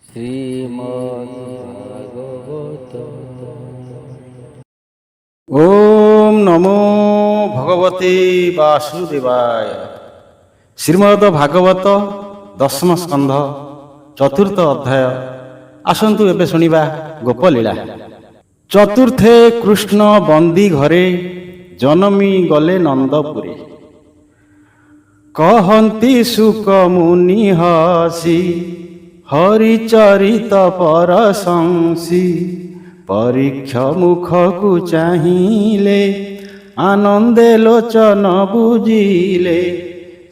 শ্রীমদ্ভাগবত। ওম নমো ভগবতে বাসুদেবায়। ଶ୍ରୀମଦ ଭାଗବତ ଦଶମ ସ୍କନ୍ଧ ଚତୁର୍ଥ ଅଧ୍ୟାୟ। ଆସନ୍ତୁ ଏବେ ଶୁଣିବା ଗୋପଲୀଳା। ଚତୁର୍ଥେ କୃଷ୍ଣ ବନ୍ଦୀ ଘରେ, ଜନମି ଗଲେ ନନ୍ଦପୁରେ। କହନ୍ତି ସୁକ ମୁନି ହସି, ହରିଚରିତ ପରଶଂସି। ପରୀକ୍ଷ ମୁଖକୁ ଚାହିଁଲେ, ଆନନ୍ଦେ ଲୋଚନ ବୁଜିଲେ।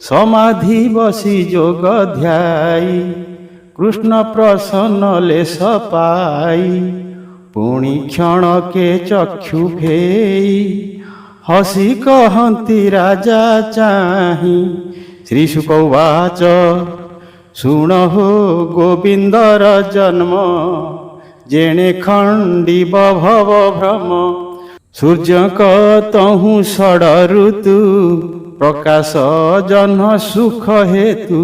ସମାଧି ବସି ଯୋଗ ଧ୍ୟାଇ, କୃଷ୍ଣ ପ୍ରସନ୍ନ ଲେଶ ପାଇ। ପୁଣି କ୍ଷଣକେ ଚକ୍ଷୁ ଫେଇ, ହସି କହନ୍ତି ରାଜା ଚାହିଁ। ଶ୍ରୀଶୁକ ଉବାଚ, ଶୁଣ ହୋ ଗୋବିନ୍ଦର ଜନ୍ମ। ଯେଣେ ଖଣ୍ଡିବ ଭବ ଭ୍ରମ, ସୂର୍ଯ୍ୟଙ୍କ ତହୁଁ ଷଡ଼ ଋତୁ। ପ୍ରକାଶ ଜହ୍ନ ସୁଖ ହେତୁ,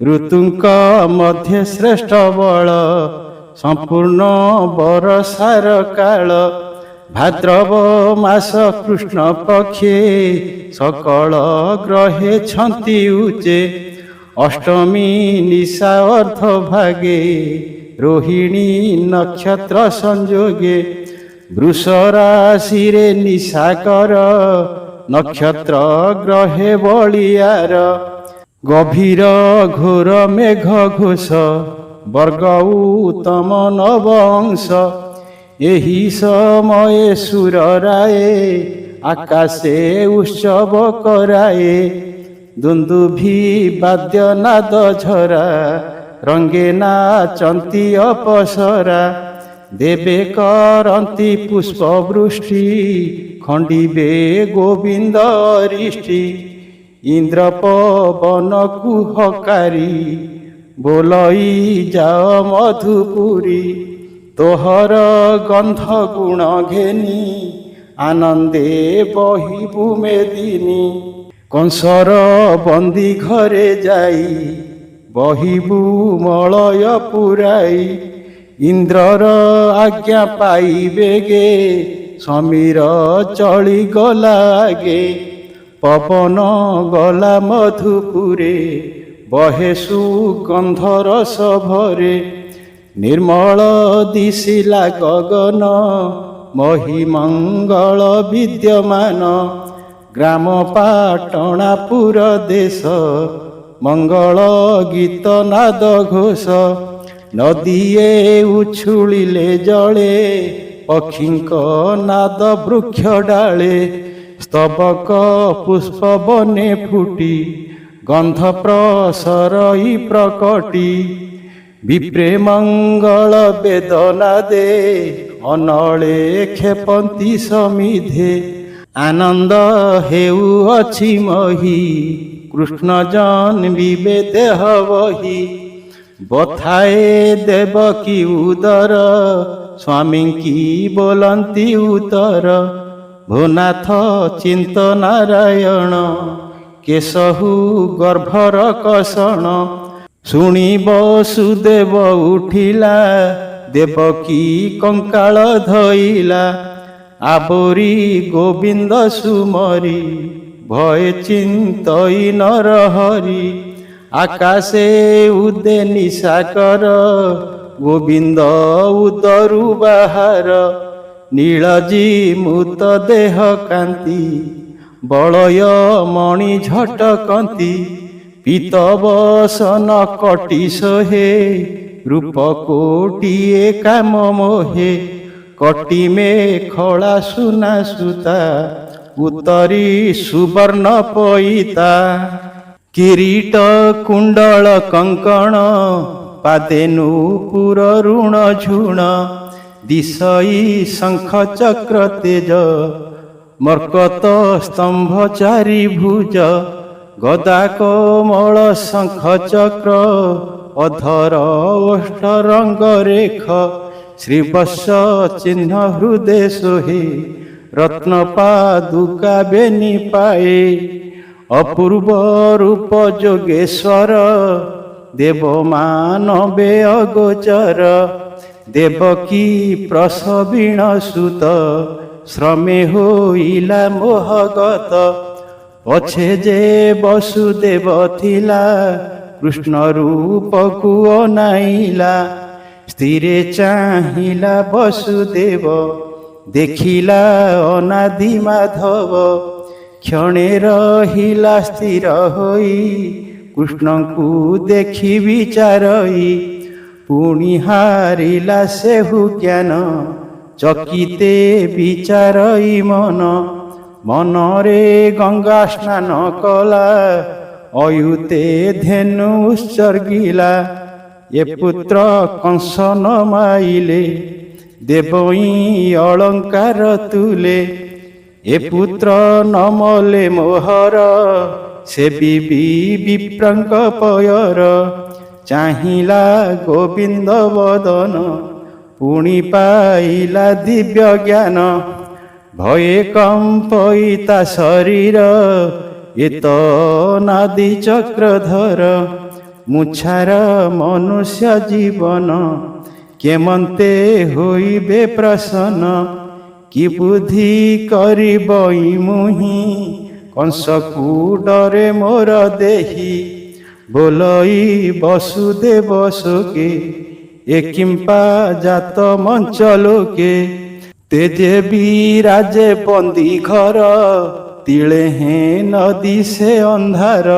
ଋତୁଙ୍କ ମଧ୍ୟରେ ଶ୍ରେଷ୍ଠ ବଳ। ସମ୍ପୂର୍ଣ୍ଣ ବରଷାର କାଳ, ଭାଦ୍ରବ ମାସ କୃଷ୍ଣ ପକ୍ଷେ। ସକଳ ଗ୍ରହେ ଛନ୍ତି ଉଚ୍ଚେ, ଅଷ୍ଟମୀ ନିଶା ଅର୍ଥ ଭାଗେ। ରୋହିଣୀ ନକ୍ଷତ୍ର ସଂଯୋଗେ, ବୃଷ ରାଶିରେ ନିଶାକର। ନକ୍ଷତ୍ର ଗ୍ରହେ ବଳିୟାର, ଗଭୀର ଘୋର ମେଘ ଘୋଷ। ବର୍ଗ ଉତ୍ତମ ନବଂଶ, ଏହି ସମୟେ ସୁର ରାଏ। ଆକାଶେ ଉତ୍ସବ କରାଏ, ଦୁନ୍ଦୁଭି ବାଦ୍ୟ ନାଦ ଝରା। ରଙ୍ଗେ ନାଚନ୍ତି ଅପସରା, ଦେବେ କରନ୍ତି ପୁଷ୍ପ ବୃଷ୍ଟି। ଖଣ୍ଡିବେ ଗୋବିନ୍ଦ ଅରିଷ୍ଟି, ଇନ୍ଦ୍ର ପବନକୁ ହକାରି। ବୋଲଇ ଯାଅ ମଧୁପୁରୀ, ତୋହର ଗନ୍ଧ ଗୁଣ ଘେନି। ଆନନ୍ଦେ ବହିବୁ ମେଦିନୀ, କଂସର ବନ୍ଦୀ ଘରେ ଯାଇ। ବହିବୁ ମଳୟ ପୁରାଇ, ଇନ୍ଦ୍ରର ଆଜ୍ଞା ପାଇ ବେଗେ। ସମୀର ଚଳିଗଲା ଆଗେ, ପବନ ଗଲା ମଧୁପୁରେ। ବହେ ସୁଗନ୍ଧ ରସ ଭରେ, ନିର୍ମଳ ଦିଶିଲା ଗଗନ। ମହିମଙ୍ଗଳ ବିଦ୍ୟମାନ, ଗ୍ରାମ ପାଟଣାପୁର ଦେଶ। ମଙ୍ଗଳ ଗୀତ ନାଦ ଘୋଷ, ନଦୀଏ ଉଛୁଳିଲେ ଜଳେ। ପକ୍ଷୀଙ୍କ ନାଦ ବୃକ୍ଷ ଡାଳେ, ସ୍ତବକ ପୁଷ୍ପ ବନେ ଫୁଟି। ଗନ୍ଧ ପ୍ରସରଇ ପ୍ରକଟି, ବିପ୍ରେ ମଙ୍ଗଳ ବେଦନାଦେ। ଅନଳେ କ୍ଷେପନ୍ତି ସମିଧେ, ଆନନ୍ଦ ହେଉଅଛି ମହି। କୃଷ୍ଣ ଜନ୍ମିବେ ଦେହ ବହି, ବଥାଏ ଦେବକୀ ଉଦର। ସ୍ୱାମୀଙ୍କି ବୋଲନ୍ତି ଉତ୍ତର, ଭୂନାଥ ଚିନ୍ତ ନାରାୟଣ। କେଶହୁ ଗର୍ଭର କଷଣ, ଶୁଣି ବସୁଦେବ ଉଠିଲା। ଦେବକୀ କଙ୍କାଳ ଧଇଲା, ଆବୋରି ଗୋବିନ୍ଦ ସୁମରି। ଭୟ ଚିନ୍ତଇ ନରହରି, ଆକାଶେ ଉଦେ ନିଶାକର। ଗୋବିନ୍ଦ ଉଦରୁ ବାହାର, ନୀଳଜୀ ମୁତ ଦେହ କାନ୍ତି। ବଳୟ ମଣି ଝଟକନ୍ତି, ପୀତ ବସନ କଟି ସୋହେ। ରୂପ କୋଟିଏ କାମ ମୋହେ, କଟି ମେଖଳା ସୁନା ସୁତା। ଉତ୍ତରୀ ସୁବର୍ଣ୍ଣ ପଇତା, କିରୀଟ କୁଣ୍ଡଳ କଙ୍କଣ। ପାଦେ ନୂପୁର ଋଣ ଝୁଣ, ଦିଶଇ ଶଙ୍ଖ ଚକ୍ର ତେଜ। ମର୍କତ ସ୍ତମ୍ଭ ଚାରି ଭୁଜ, ଗଦା କୋମଳ ଶଙ୍ଖ ଚକ୍ର। ଅଧର ଓଷ୍ଠ ରଙ୍ଗ ରେଖ, ଶ୍ରୀବତ୍ସ ଚିହ୍ନ ହୃଦେ ସୋହେ। ରତ୍ନ ପାଦୁକା ବେନି ପାଏ, ଅପୂର୍ବ ରୂପ ଯୋଗେଶ୍ୱର। ଦେବ ମାନବେ ଅଗୋଚର। ଦେବକୀ ପ୍ରସବିଣ ସୁତ ଶ୍ରମେ ହୋଇଲା ମୋହଗତ। ପଛେ ଯେ ବସୁଦେବ ଥିଲା କୃଷ୍ଣ ରୂପକୁ ଅନାଇଲା। ସ୍ଥିରେ ଚାହିଁଲା ବସୁଦେବ ଦେଖିଲା ଅନାଦି ମାଧବ। କ୍ଷଣେ ରହିଲା ସ୍ଥିର ହୋଇ କୃଷ୍ଣଙ୍କୁ ଦେଖି ବିଚାରଇ। ପୁଣି ହାରିଲା ସେହୁ ଜ୍ଞାନ ଚକିତେ ବିଚାରଇ ମନ। ମନରେ ଗଙ୍ଗା ସ୍ନାନ କଲା ଅୟୁତେ ଧେନୁ ଉତ୍ସର୍ଗିଲା। ଏ ପୁତ୍ର କଂସ ନ ମାଇଲେ ଦେବଇଁ ଅଳଙ୍କାର ତୁଲେ। ଏ ପୁତ୍ର ନ ମଲେ ମୋହର ସେବିବି ବିପ୍ରଙ୍କ ପୟର। ଚାହିଁଲା ଗୋବିନ୍ଦ ବଦନ ପୁଣି ପାଇଲା ଦିବ୍ୟ ଜ୍ଞାନ। ଭୟେ କମ୍ପଇ ତା ଶରୀର ଏତ ନାଦି ଚକ୍ରଧର। ମୁଛାର ମନୁଷ୍ୟ ଜୀବନ କେମନ୍ତେ ହୋଇବେ ପ୍ରସନ୍ନ। କି ବୁଦ୍ଧି କରିବଇ ମୁହିଁ କଂସକୁ ଡରେ ମୋର ଦେହି। ବୋଲଇ ବସୁଦେବ ଶୋକେ ଏ କିମ୍ପା ଜାତ ମଞ୍ଚ ଲୋକେ। ତେଜେ ବିରାଜେ ବନ୍ଦୀ ଘର ତିଳେ ହେଁ ନଦୀ ସେ ଅନ୍ଧାର।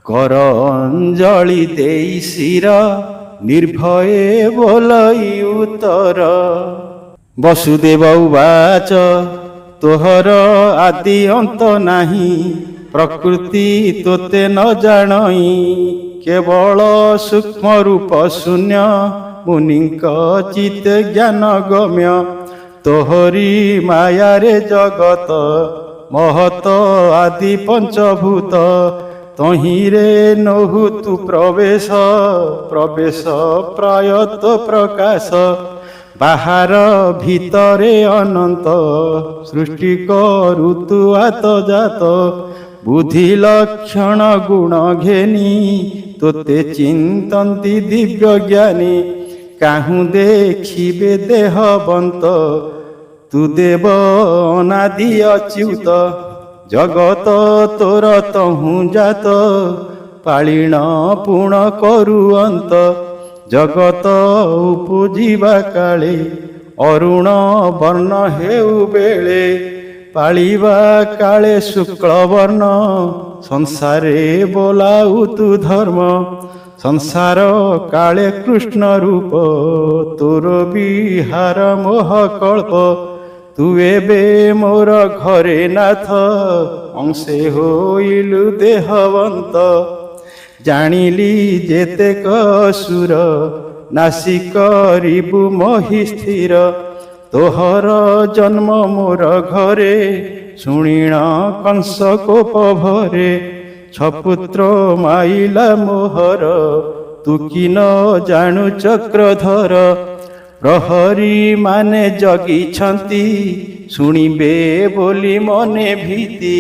କର ଅଞ୍ଜଳି ଦେଇ ଶିର ନିର୍ଭୟେ ବୋଲଇ ଉତ୍ତର। ବସୁଦେବ ଉବାଚ ତୋହର ଆଦି ଅନ୍ତ ନାହିଁ। ପ୍ରକୃତି ତୋତେ ନ ଜାଣଇ କେବଳ ସୂକ୍ଷ୍ମ ରୂପ ଶୂନ୍ୟ। ମୁନିଙ୍କ ଚିତ୍ତେ ଜ୍ଞାନ ଗମ୍ୟ। ତୋହରି ମାୟାରେ ଜଗତ ମହତ ଆଦି ପଞ୍ଚଭୂତ। ତହିଁରେ ନୋହୁ ତୁ ପ୍ରବେଶ ପ୍ରବେଶ ପ୍ରାୟତ ପ୍ରକାଶ। ବାହାର ଭିତରେ ଅନନ୍ତ ସୃଷ୍ଟି କରୁ ତୁ ଆତ ଜାତ। ବୁଦ୍ଧି ଲକ୍ଷଣ ଗୁଣ ଘେନି ତୋତେ ଚିନ୍ତନ୍ତି ଦିବ୍ୟ ଜ୍ଞାନୀ। କାହୁଁ ଦେଖିବେ ଦେହବନ୍ତ ତୁ ଦେବ ଅନାଦି ଅଚ୍ୟୁତ। ଜଗତ ତୋର ତହୁଁ ଜାତ ପାଳିଣ ପୁଣ କରୁଅନ୍ତ। ଜଗତ ଉପୁଜିବା କାଳେ ଅରୁଣ ବର୍ଣ୍ଣ ହେଉ ବେଳେ। ପାଳିବା କାଳେ ଶୁକ୍ଳ ବର୍ଣ୍ଣ ସଂସାରେ ବୋଲାଉ ତୁ ଧର୍ମ। ସଂସାର କାଳେ କୃଷ୍ଣ ରୂପ ତୋର ବିହାର ମୋହ କଳ୍ପ। ତୁ ଏବେ ମୋର ଘରେ ନାଥ ଅଂଶେ ହୋଇଲୁ ଦେହବନ୍ତ। ଜାଣିଲି ଯେତେକ ସୁର ନାସି କରିବୁ ମହି ସ୍ଥିର। ତୋହର ଜନ୍ମ ମୋର ଘରେ ଶୁଣିଣ କଂସ କୋପ ଭରେ। ଛପୁତ୍ର ମାଇଲା ମୋହର ତୁ କି ନ ଜାଣୁ ଚକ୍ରଧର। ପ୍ରହରୀ ମାନେ ଜଗିଛନ୍ତି ଶୁଣିବେ ବୋଲି ମନେ ଭୀତି।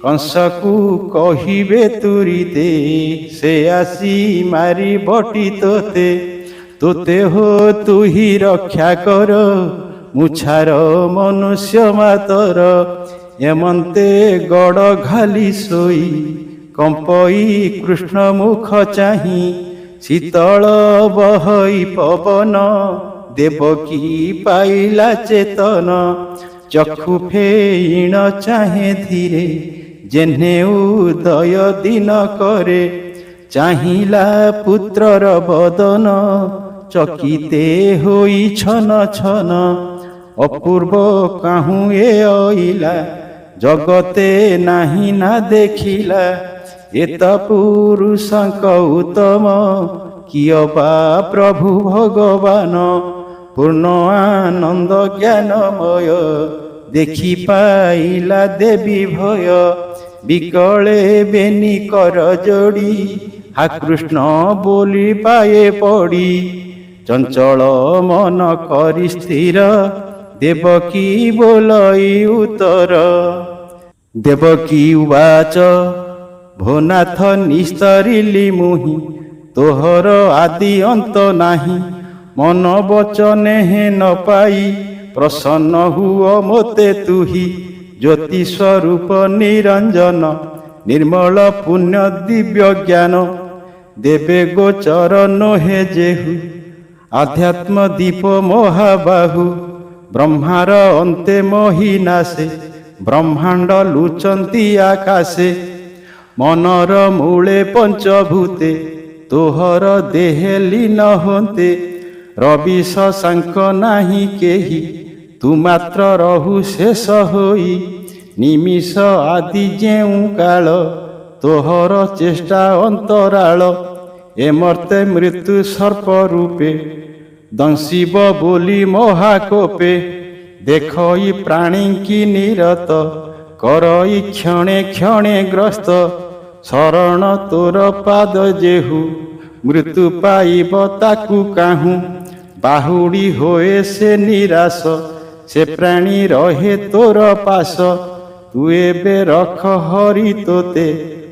କଂସକୁ କହିବେ ତୁରିତେ ସେ ଆସି ମାରି ବଟି ତୋତେ। ତୋତେ ହୋ ତୁ ହି ରକ୍ଷା କର ମୁଛାର ମନୁଷ୍ୟ ମାତର। ଏମନ୍ତେ ଗଡ଼ ଘାଲି ଶୋଇ କମ୍ପଇ କୃଷ୍ଣ ମୁଖ ଚାହିଁ। ଶୀତଳ ବହଇ ପବନ ଦେବକୀ ପାଇଲା ଚେତନ। ଚକ୍ଷୁ ଫେଇଣ ଚାହେଁ ଧୀରେ ଯେହ୍ନେ ଉଦୟ ଦିନ କରେ। ଚାହିଁଲା ପୁତ୍ରର ବଦନ ଚକିତେ ହୋଇ ଛନ ଛନ। ଅପୂର୍ବ କାହୁଁ ଏ ଅଇଲା ଜଗତେ ନାହିଁ ନା ଦେଖିଲା। ଏତ ପୁରୁଷଙ୍କ ଉତ୍ତମ କିୟ ବା ପ୍ରଭୁ ଭଗବାନ। ପୂର୍ଣ୍ଣ ଆନନ୍ଦ ଜ୍ଞାନମୟ ଦେଖି ପାଇଲା ଦେବୀ ଭୟ। ବିକଳେ ବେନି କର ଯୋଡ଼ି হা কৃষ্ণ বলি পায়ে পড়ি চঞ্চল মন করি স্থির দেবকী বলই উত্তর। দেবকী উবাচ ଭୋନାଥ ନିସ୍ତରିଲି ମୁହିଁ ତୋହର ଆଦି ଅନ୍ତ ନାହିଁ। ମନ ବଚନେ ନ ପାଇ ପ୍ରସନ୍ନ ହୁଅ ମୋତେ ତୁହି। ଜ୍ୟୋତି ସ୍ୱରୂପ ନିରଞ୍ଜନ ନିର୍ମଳ ପୁଣ୍ୟ ଦିବ୍ୟ ଜ୍ଞାନ। ଦେବେ ଗୋଚର ନୋହେ ଯେହୁ ଆଧ୍ୟାତ୍ମ ଦୀପ ମହାବାହୁ। ବ୍ରହ୍ମାର ଅନ୍ତେ ମହିନାଶେ ବ୍ରହ୍ମାଣ୍ଡ ଲୁଚନ୍ତି ଆକାଶେ। ମନର ମୂଳେ ପଞ୍ଚଭୂତେ ତୋହର ଦେହେ ଲୀନ ହୁଅନ୍ତେ। ରବି ଶଶାଙ୍କ ନାହିଁ କେହି ତୁ ମାତ୍ର ରହୁ ଶେଷ ହୋଇ। ନିମିଷ ଆଦି ଯେଉଁ କାଳ ତୋହର ଚେଷ୍ଟା ଅନ୍ତରାଳ। ଏମର୍ତ୍ତେ ମୃତ୍ୟୁ ସର୍ପ ରୂପେ ଦଂଶିବ ବୋଲି ମହାକୋପେ। ଦେଖଇ ପ୍ରାଣୀଙ୍କି ନିରତ କରଇ କ୍ଷଣେ କ୍ଷଣେ ଗ୍ରସ୍ତ। ଶରଣ ତୋର ପାଦ ଯେହୁ ମୃତ୍ୟୁ ପାଇବ ତାକୁ କାହୁଁ। ବାହୁଡ଼ି ହୋଏ ସେ ନିରାଶ ସେ ପ୍ରାଣୀ ରହେ ତୋର ପାଶ। ତୁ ଏବେ ରଖ ହରି ତୋତେ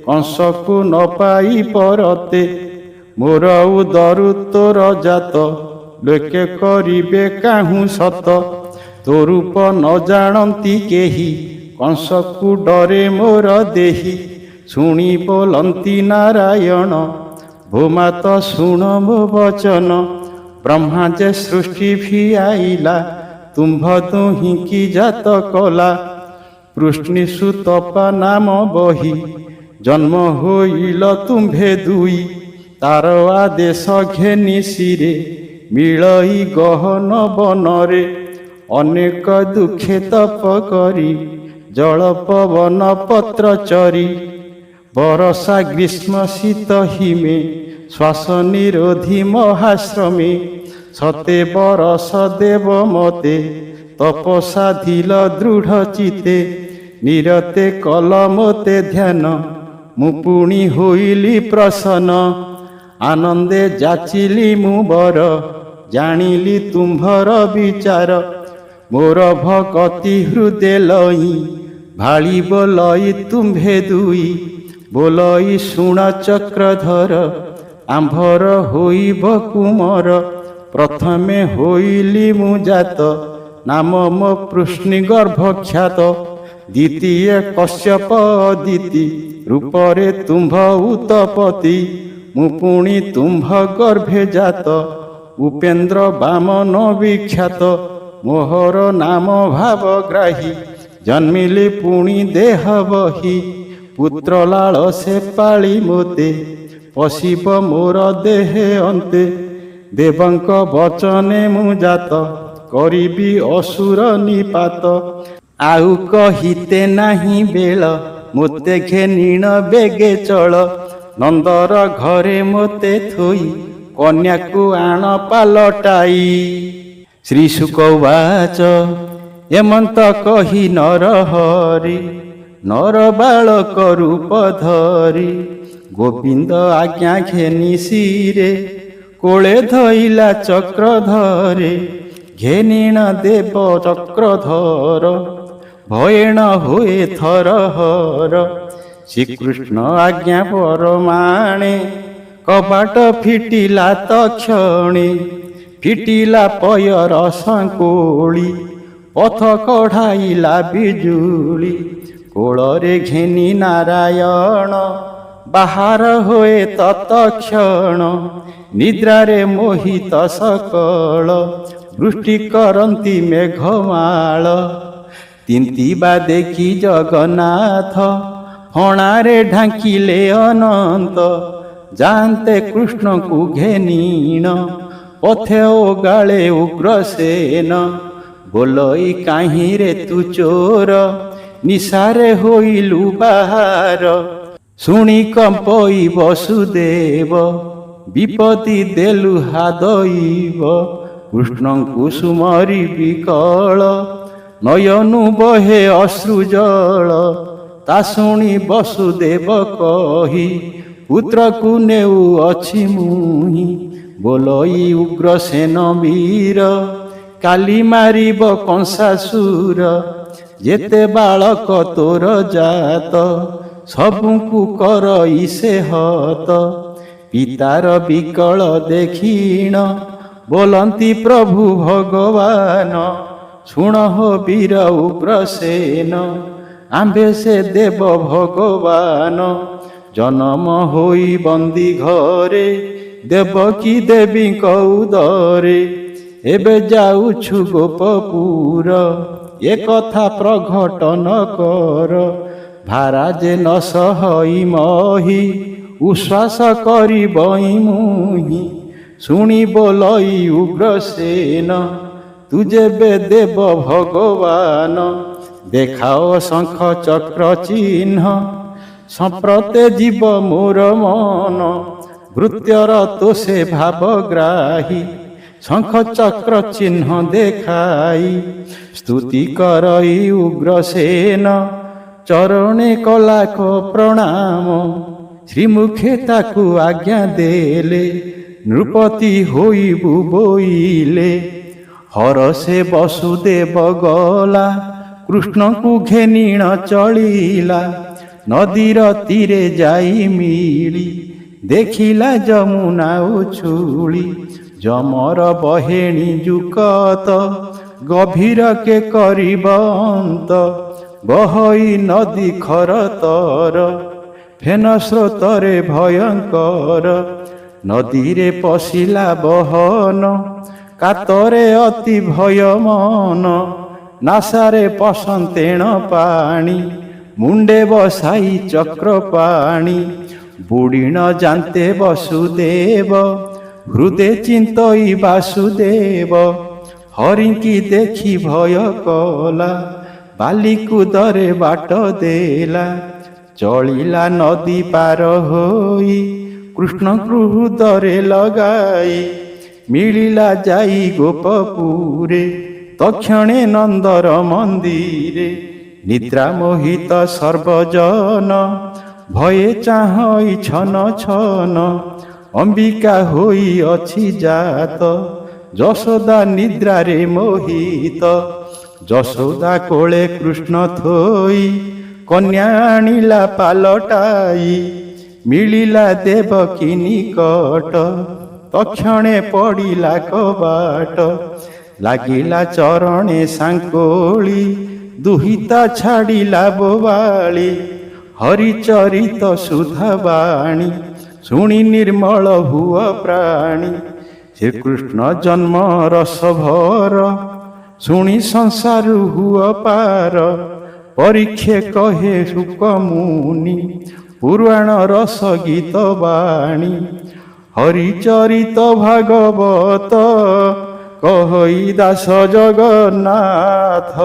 କଂସକୁ ନ ପାଇ ପରତେ। ମୋର ଉଦରୁ ତୋର ଜାତ ଲୋକେ କରିବେ କାହୁଁ ସତ। ତୋ ରୂପ ନ ଜାଣନ୍ତି କେହି କଂସକୁ ଡରେ ମୋର ଦେହି। ଶୁଣି ବୋଲନ୍ତି ନାରାୟଣ ଭୂମାତ ଶୁଣ ମୋ ବଚନ। ବ୍ରହ୍ମା ଯେ ସୃଷ୍ଟି ଭିଆଇଲା ତୁମ୍ଭ ଦୁହିଁକି ଜାତ କଲା। ପୃଷ୍ଣି ସୁତପା ନାମ ବହି ଜନ୍ମ ହୋଇଲ ତୁମ୍ଭେ ଦୁଇ। ତାର ଆଦେଶ ଘେନି ଶିରେ ମିଳଇ ଗହନ ବନରେ। ଅନେକ ଦୁଃଖେ ତପ କରି ଜଳ ପବନ ପତ୍ର ଚରି। ବରଷା ଗ୍ରୀଷ୍ମ ଶୀତ ହିମେ ଶ୍ୱାସ ନିରୋଧୀ ମହାଶ୍ରମେ। ସତେ ବରଷ ଦେବ ମତେ ତପସାଧିଲ ଦୃଢ଼ ଚିତେ। ନିରତେ କଲ ମୋତେ ଧ୍ୟାନ ମୁଁ ପୁଣି ହୋଇଲି ପ୍ରସନ୍ନ। ଆନନ୍ଦେ ଯାଚିଲି ମୁଁ ବର ଜାଣିଲି ତୁମ୍ଭର ବିଚାର। ମୋର ଭକତି ହୃଦେ ଲଇ ଭାଳି ବୋଲଇ ତୁମ୍ଭେ ଦୁଇ। ବୋଲଇ ଶୁଣ ଚକ୍ରଧର ଆମ୍ଭର ହୋଇବ କୁମର। ପ୍ରଥମେ ହୋଇଲି ମୁଁ ଜାତ ନାମ ମୋ ପୃଷ୍ଣି ଗର୍ଭଖ୍ୟାତ। ଦ୍ୱିତୀୟ କଶ୍ୟପ ଅଦିତି ରୂପରେ ତୁମ୍ଭ ଉତପତି। ମୁଁ ପୁଣି ତୁମ୍ଭ ଗର୍ଭେ ଜାତ ଉପେନ୍ଦ୍ର ବାମନ ବିଖ୍ୟାତ। ମୋହର ନାମ ଭାବଗ୍ରାହୀ ଜନ୍ମିଲି ପୁଣି ଦେହ ବହି। ପୁତ୍ର ଲାଳ ସେ ପାଳି ମୋତେ ପଶିବ ମୋର ଦେହେ ଅନ୍ତେ। ଦେବଙ୍କ ବଚନେ ମୁଁ ଜାତ କରିବି ଅସୁର ନିପାତ। ଆଉ କହିତେ ନାହିଁ ବେଳ ମୋତେ ଘେନିଣ ବେଗେ ଚଳ। ନନ୍ଦର ଘରେ ମୋତେ ଥୋଇ କନ୍ୟାକୁ ଆଣ ପାଲଟାଇ। ଶ୍ରୀଶୁକ ଉବାଚ ଏମନ୍ତ କହି ନରହରି ନର ବାଳକ ରୂପ ଧରି। ଗୋବିନ୍ଦ ଆଜ୍ଞା ଘେନି ଶିରେ କୋଳେ ଧଇଲା ଚକ୍ରଧରେ। ଘେନିଣ ଦେବ ଚକ୍ରଧର ଭୟେଣ ହୁଏ ଥରହର। ଶ୍ରୀକୃଷ୍ଣ ଆଜ୍ଞା ପରମାଣେ କବାଟ ଫିଟିଲା ତକ୍ଷଣେ। ଫିଟିଲା ପୟର ଶଙ୍କୁଳି ପଥ କଢ଼ାଇଲା ବିଜୁଳି। କୋଳରେ ଘେନି ନାରାୟଣ ବାହାର ହୋଏ ତତକ୍ଷଣ। ନିଦ୍ରାରେ ମୋହିତ ସକଳ ବୃଷ୍ଟି କରନ୍ତି ମେଘମାଳ। ତିନ୍ତିବା ଦେଖି ଜଗନ୍ନାଥ ଫଣାରେ ଢାଙ୍କିଲେ ଅନନ୍ତ। ଯାଆନ୍ତେ କୃଷ୍ଣଙ୍କୁ ଘେନିଣ ପଥେ ଓଗାଳେ ଉଗ୍ରସେନ। ବୋଲଇ କାହିଁରେ ତୁ ଚୋର ନିଶାରେ ହୋଇଲୁ ବାହାର। ଶୁଣି କମ୍ପଇ ବସୁଦେବ ବିପତ୍ତି ଦେଲୁ ହାଦଇବ। କୃଷ୍ଣଙ୍କୁ ସୁମରି ବିକଳ ନୟନୁ ବହେ ଅଶ୍ରୁଜଳ। ତା ଶୁଣି ବସୁଦେବ କହି ପୁତ୍ରକୁ ନେଉ ଅଛି ମୁହିଁ। ବୋଲଇ ଉଗ୍ରସେନ ବୀର କାଲି ମାରିବ କଂସାସୁର। ଯେତେ ବାଳକ ତୋର ଜାତ ସବୁଙ୍କୁ କରଇ ସେ ହତ। ପିତାର ବିକଳ ଦେଖିଣ ବୋଲନ୍ତି ପ୍ରଭୁ ଭଗବାନ। ଶୁଣ ହୋ ବୀର ଉଗ୍ରସେନ ଆମ୍ଭେ ସେ ଦେବ ଭଗବାନ। ଜନମ ହୋଇ ବନ୍ଦୀ ଘରେ ଦେବକୀ ଦେବୀଙ୍କ ଉଦରେ। ଏବେ ଯାଉଛୁ ଗୋପପୁର ଏ କଥା ପ୍ରଘଟନ କର। ଭାରା ଯେ ନ ସହଇ ମହି ଉଶ୍ୱାସ କରିବଇ ମୁହିଁ। ଶୁଣି ବୋଲଇ ଉଗ୍ରସେନ ତୁ ଯେବେ ଦେବ ଭଗବାନ। ଦେଖାଅ ଶଙ୍ଖ ଚକ୍ର ଚିହ୍ନ ସମ୍ପ୍ରତେ ଯିବ ମୋର ମନ। ଭୃତ୍ୟର ତୋ ସେ ଭାବଗ୍ରାହୀ ଶଙ୍ଖ ଚକ୍ର ଚିହ୍ନ ଦେଖାଇ। ସ୍ତୁତି କରଇ ଉଗ୍ରସେନ ଚରଣେ କଲାକ ପ୍ରଣାମ। ଶ୍ରୀମୁଖେ ତାକୁ ଆଜ୍ଞା ଦେଲେ ନୃପତି ହୋଇବୁ ବୋଇଲେ। ହରଷେ ବସୁଦେବ ଗଲା କୃଷ୍ଣଙ୍କୁ ଘେନିଣ ଚଳିଲା। ନଦୀର ତୀରେ ଯାଇ ମିଳି ଦେଖିଲା ଯମୁନା ଉଛୁଳି। ଯମର ବହେଣି ଯୁକତ ଗଭୀର କେ କରିବ ଅନ୍ତ। ବହଇ ନଦୀ ଖରତର ଫେନ ସ୍ରୋତରେ ଭୟଙ୍କର। ନଦୀରେ ପଶିଲା ବହନ କାତରେ ଅତି ଭୟ ମନ। ନାସାରେ ପସନ୍ତେଣ ପାଣି ମୁଣ୍ଡେ ବସାଇ ଚକ୍ର ପାଣି। ବୁଡ଼ିଣ ଜାନ୍ତେ ବସୁଦେବ ହୃଦେ ଚିନ୍ତଇ ବାସୁଦେବ। ହରିଙ୍କି ଦେଖି ଭୟ କଲା ବାଲିକୁଦରେ ବାଟ ଦେଲା। ଚଳିଲା ନଦୀ ପାର ହୋଇ କୃଷ୍ଣଙ୍କୁ ହୃଦରେ ଲଗାଇ। ମିଳିଲା ଯାଇ ଗୋପପୁରେ ତକ୍ଷଣେ ନନ୍ଦର ମନ୍ଦିରେ। ନିଦ୍ରା ମୋହିତ ସର୍ବଜନ ଭୟେ ଚାହଁଇ ଛନ ଛନ। ଅମ୍ବିକା ହୋଇ ଅଛି ଜାତ ଯଶୋଦା ନିଦ୍ରାରେ ମୋହିତ। ଯଶୋଦା କୋଳେ କୃଷ୍ଣ ଥୋଇ କନ୍ୟା ଆଣିଲା ପାଲଟାଇ। ମିଳିଲା ଦେବକୀ ନିକଟ ତକ୍ଷଣେ ପଡ଼ିଲା କବାଟ। ଲାଗିଲା ଚରଣେ ସାଙ୍କୋଳି ଦୁହିତା ଛାଡ଼ିଲା ବୋବାଳି। ହରିଚରିତ ସୁଧାବାଣୀ ଶୁଣି ନିର୍ମଳ ହୁଅ ପ୍ରାଣୀ। ଶ୍ରୀକୃଷ୍ଣ ଜନ୍ମ ରସଭର ଶୁଣି ସଂସାରୁ ହୁଅ ପାର। ପରୀକ୍ଷେ କହେ ଶୁକ ମୁନି ପୁରାଣ ରସ ଗୀତ ବାଣୀ। ହରିଚରିତ ଭାଗବତ କହଇ ଦାସ ଜଗନ୍ନାଥ।